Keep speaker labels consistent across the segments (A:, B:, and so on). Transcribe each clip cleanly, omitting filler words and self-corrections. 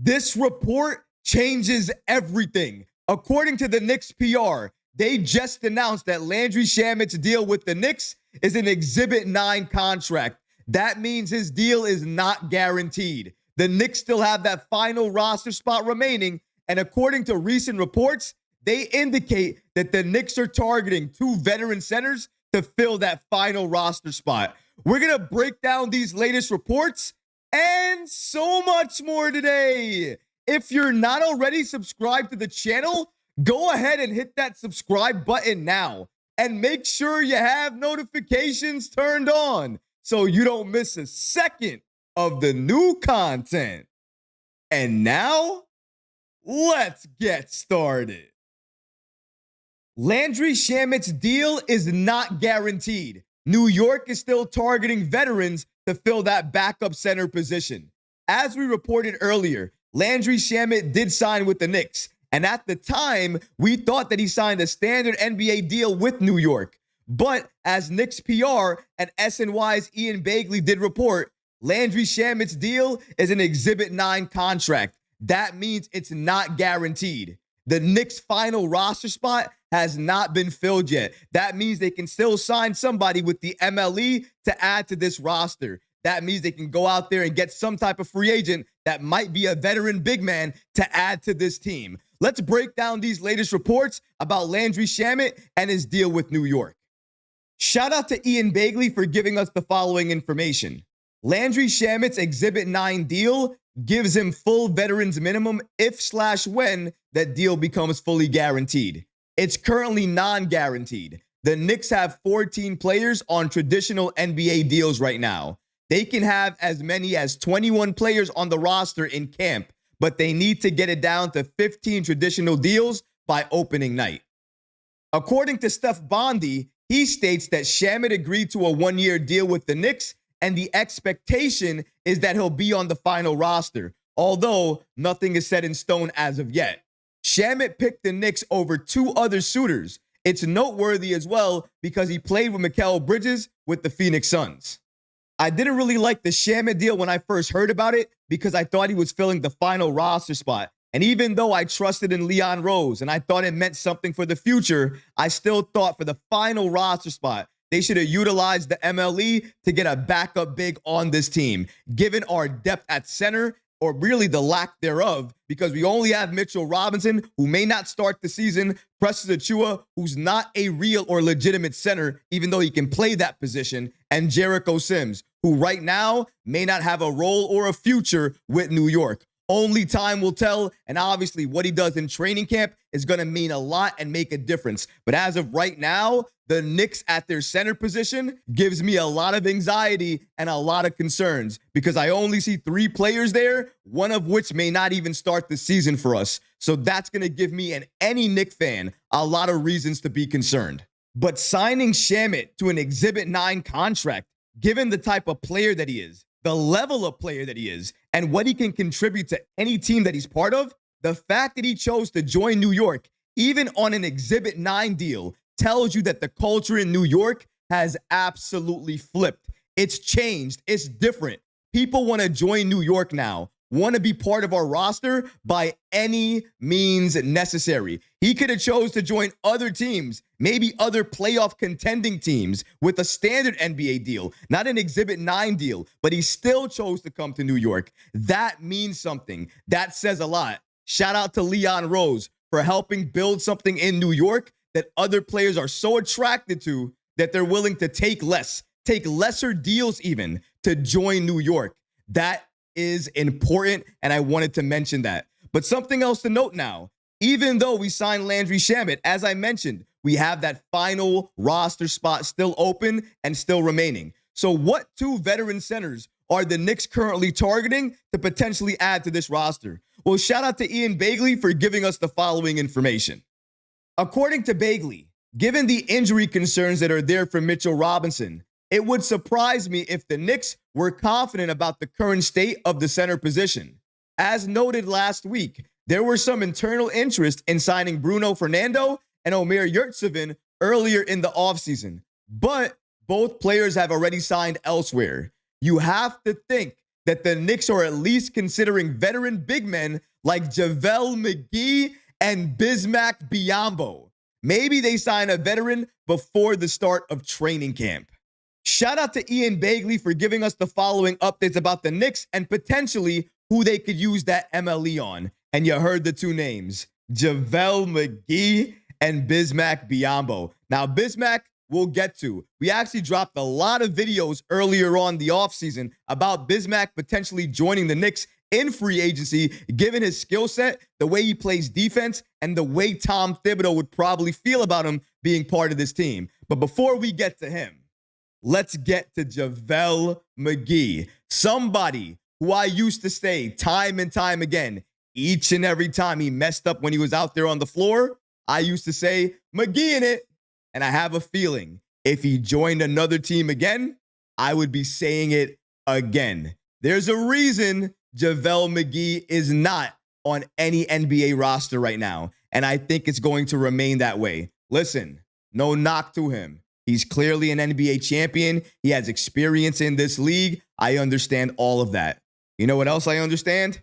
A: This report changes everything. According to the Knicks PR, they just announced that Landry Shamet's deal with the Knicks is an Exhibit 9 contract. That means his deal is not guaranteed. The Knicks still have that final roster spot remaining, and according to recent reports, they indicate that the Knicks are targeting 2 veteran centers to fill that final roster spot. We're going to break down these latest reports and so much more today. If you're not already subscribed to the channel, go ahead and hit that subscribe button now and make sure you have notifications turned on so you don't miss a second of the new content. And now, let's get started. Landry Shamet's deal is not guaranteed. New York is still targeting veterans to fill that backup center position. As we reported earlier, Landry Shamet did sign with the Knicks, and at the time, we thought that he signed a standard NBA deal with New York. But as Knicks PR and SNY's Ian Begley did report, Landry Shamet's deal is an Exhibit 9 contract. That means it's not guaranteed. The Knicks' final roster spot has not been filled yet. That means they can still sign somebody with the MLE to add to this roster. That means they can go out there and get some type of free agent that might be a veteran big man to add to this team. Let's break down these latest reports about Landry Shamet and his deal with New York. Shout out to Ian Begley for giving us the following information. Landry Shamet's Exhibit 9 deal gives him full veterans minimum if/when that deal becomes fully guaranteed. It's currently non-guaranteed. The Knicks have 14 players on traditional NBA deals right now. They can have as many as 21 players on the roster in camp, but they need to get it down to 15 traditional deals by opening night. According to Steph Bondy, he states that Shamet agreed to a 1-year deal with the Knicks, and the expectation is that he'll be on the final roster, although nothing is set in stone as of yet. Shamet picked the Knicks over 2 other suitors. It's noteworthy as well because he played with Mikal Bridges with the Phoenix Suns. I didn't really like the Shamet deal when I first heard about it because I thought he was filling the final roster spot. And even though I trusted in Leon Rose and I thought it meant something for the future, I still thought for the final roster spot, they should have utilized the MLE to get a backup big on this team, given our depth at center, or really the lack thereof, because we only have Mitchell Robinson, who may not start the season, Precious Achiuwa, who's not a real or legitimate center, even though he can play that position, and Jericho Sims, who right now may not have a role or a future with New York. Only time will tell, and obviously what he does in training camp is going to mean a lot and make a difference. But as of right now, the Knicks at their center position gives me a lot of anxiety and a lot of concerns because I only see 3 players there, one of which may not even start the season for us. So that's going to give me and any Knicks fan a lot of reasons to be concerned. But signing Shamet to an Exhibit 9 contract, given the type of player that he is, the level of player that he is, and what he can contribute to any team that he's part of, the fact that he chose to join New York, even on an Exhibit 9 deal, tells you that the culture in New York has absolutely flipped. It's changed. It's different. People want to join New York now, want to be part of our roster by any means necessary. He could have chose to join other teams, maybe other playoff contending teams with a standard NBA deal, not an Exhibit 9 deal, but he still chose to come to New York. That means something. That says a lot. Shout out to Leon Rose for helping build something in New York that other players are so attracted to that they're willing to take lesser deals even to join New York. That is important, and I wanted to mention that. But something else to note now, even though we signed Landry Shamet, as I mentioned, we have that final roster spot still open and still remaining. So what 2 veteran centers are the Knicks currently targeting to potentially add to this roster? Well, shout out to Ian Begley for giving us the following information. According to Begley, given the injury concerns that are there for Mitchell Robinson, it would surprise me if the Knicks were confident about the current state of the center position. As noted last week, there were some internal interest in signing Bruno Fernando and Omer Yurtseven earlier in the offseason, but both players have already signed elsewhere. You have to think that the Knicks are at least considering veteran big men like JaVale McGee and Bismack Biyombo. Maybe they sign a veteran before the start of training camp. Shout out to Ian Bagley for giving us the following updates about the Knicks and potentially who they could use that MLE on. And you heard the two names, JaVale McGee and Bismack Biyombo. Now, Bismack, we'll get to. We actually dropped a lot of videos earlier on the offseason about Bismack potentially joining the Knicks in free agency, given his skill set, the way he plays defense, and the way Tom Thibodeau would probably feel about him being part of this team. But before we get to him, let's get to JaVale McGee, somebody who I used to say time and time again, each and every time he messed up when he was out there on the floor, I used to say, McGee in it. And I have a feeling if he joined another team again, I would be saying it again. There's a reason JaVale McGee is not on any NBA roster right now, and I think it's going to remain that way. Listen, no knock to him. He's clearly an NBA champion. He has experience in this league. I understand all of that. You know what else I understand?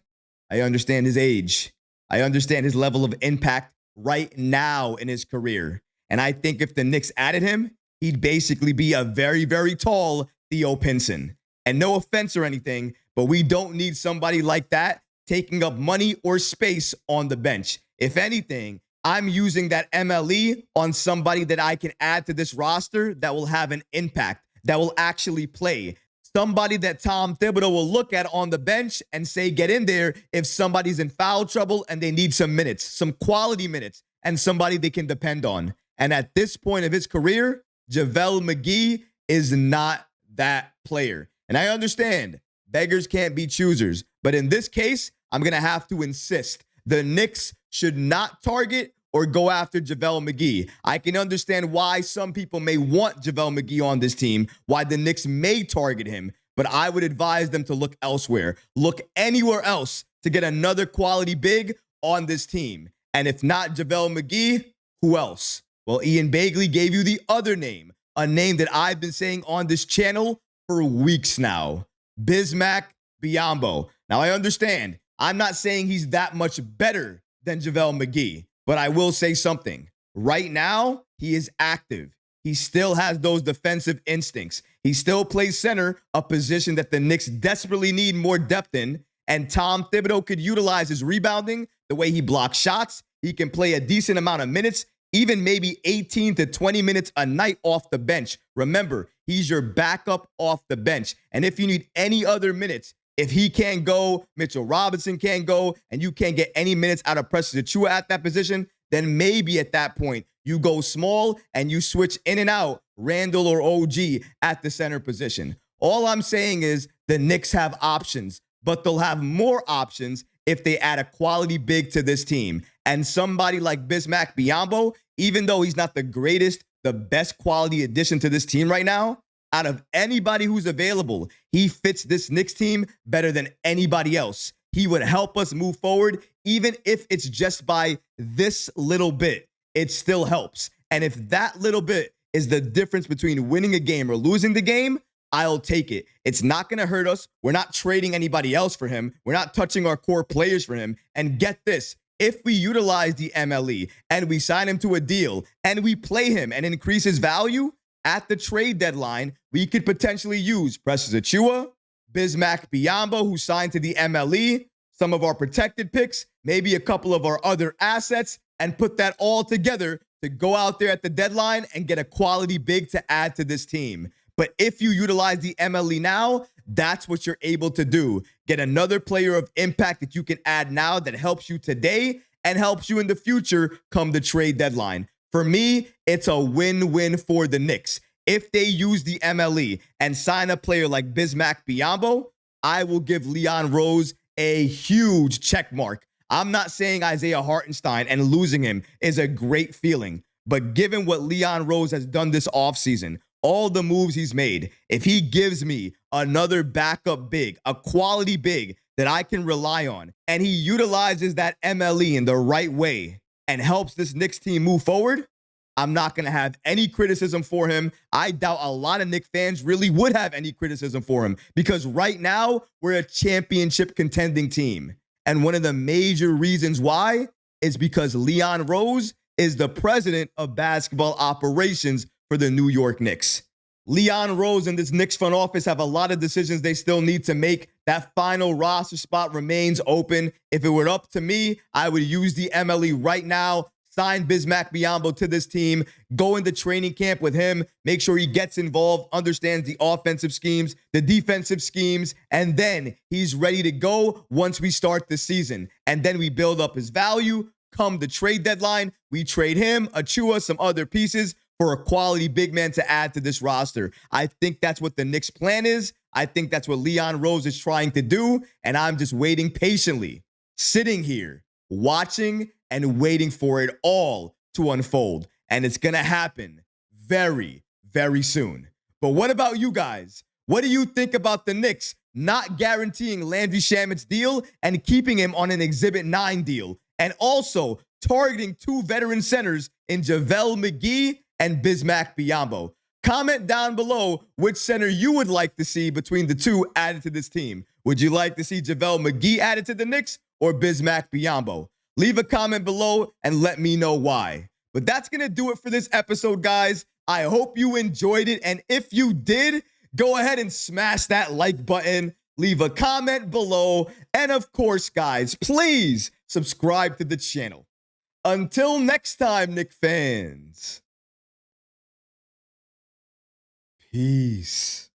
A: I understand his age. I understand his level of impact right now in his career. And I think if the Knicks added him, he'd basically be a very, very tall Theo Pinson. And no offense or anything, but we don't need somebody like that taking up money or space on the bench. If anything, I'm using that MLE on somebody that I can add to this roster that will have an impact, that will actually play. Somebody that Tom Thibodeau will look at on the bench and say, get in there if somebody's in foul trouble and they need some minutes, some quality minutes, and somebody they can depend on. And at this point of his career, JaVale McGee is not that player. And I understand beggars can't be choosers. But in this case, I'm going to have to insist the Knicks should not target or go after JaVale McGee. I can understand why some people may want JaVale McGee on this team, why the Knicks may target him, but I would advise them to look elsewhere. Look anywhere else to get another quality big on this team. And if not JaVale McGee, who else? Well, Ian Bagley gave you the other name, a name that I've been saying on this channel for weeks now, Bismack Biyombo. Now, I understand. I'm not saying he's that much better than JaVale McGee, but I will say something. Right now, he is active. He still has those defensive instincts. He still plays center, a position that the Knicks desperately need more depth in, and Tom Thibodeau could utilize his rebounding, the way he blocks shots. He can play a decent amount of minutes, even maybe 18 to 20 minutes a night off the bench. Remember, he's your backup off the bench. And if you need any other minutes, if he can't go, Mitchell Robinson can't go, and you can't get any minutes out of Precious Achiuwa at that position, then maybe at that point you go small and you switch in and out Randall or OG at the center position. All I'm saying is the Knicks have options, but they'll have more options if they add a quality big to this team. And somebody like Bismack Biyombo, even though he's not the greatest, the best quality addition to this team right now, out of anybody who's available, he fits this Knicks team better than anybody else. He would help us move forward, even if it's just by this little bit. It still helps. And if that little bit is the difference between winning a game or losing the game, I'll take it. It's not going to hurt us. We're not trading anybody else for him. We're not touching our core players for him. And get this, if we utilize the MLE and we sign him to a deal and we play him and increase his value at the trade deadline, we could potentially use Precious Achiuwa, Bismack Biyombo, who signed to the MLE, some of our protected picks, maybe a couple of our other assets, and put that all together to go out there at the deadline and get a quality big to add to this team. But if you utilize the MLE now, that's what you're able to do. Get another player of impact that you can add now that helps you today and helps you in the future come the trade deadline. For me, it's a win-win for the Knicks. If they use the MLE and sign a player like Bismack Biyombo, I will give Leon Rose a huge check mark. I'm not saying Isaiah Hartenstein and losing him is a great feeling, but given what Leon Rose has done this offseason, all the moves he's made, if he gives me another backup big, a quality big that I can rely on, and he utilizes that MLE in the right way and helps this Knicks team move forward, I'm not going to have any criticism for him. I doubt a lot of Knicks fans really would have any criticism for him because right now we're a championship contending team. And one of the major reasons why is because Leon Rose is the president of basketball operations for the New York Knicks. Leon Rose and this Knicks front office have a lot of decisions they still need to make. That final roster spot remains open. If it were up to me, I would use the MLE right now, sign Bismack Biyombo to this team, go into training camp with him, make sure he gets involved, understands the offensive schemes, the defensive schemes, and then he's ready to go once we start the season. And then we build up his value. Come the trade deadline, we trade him, Achua, some other pieces for a quality big man to add to this roster. I think that's what the Knicks' plan is. I think that's what Leon Rose is trying to do, and I'm just waiting patiently, sitting here, watching and waiting for it all to unfold. And it's going to happen very, very soon. But what about you guys? What do you think about the Knicks not guaranteeing Landry Shamet's deal and keeping him on an Exhibit 9 deal, and also targeting two veteran centers in JaVale McGee and Bismack Biyombo? Comment down below which center you would like to see between the two added to this team. Would you like to see JaVale McGee added to the Knicks or Bismack Biyombo? Leave a comment below and let me know why. But that's going to do it for this episode, guys. I hope you enjoyed it. And if you did, go ahead and smash that like button. Leave a comment below. And of course, guys, please subscribe to the channel. Until next time, Knicks fans. Peace.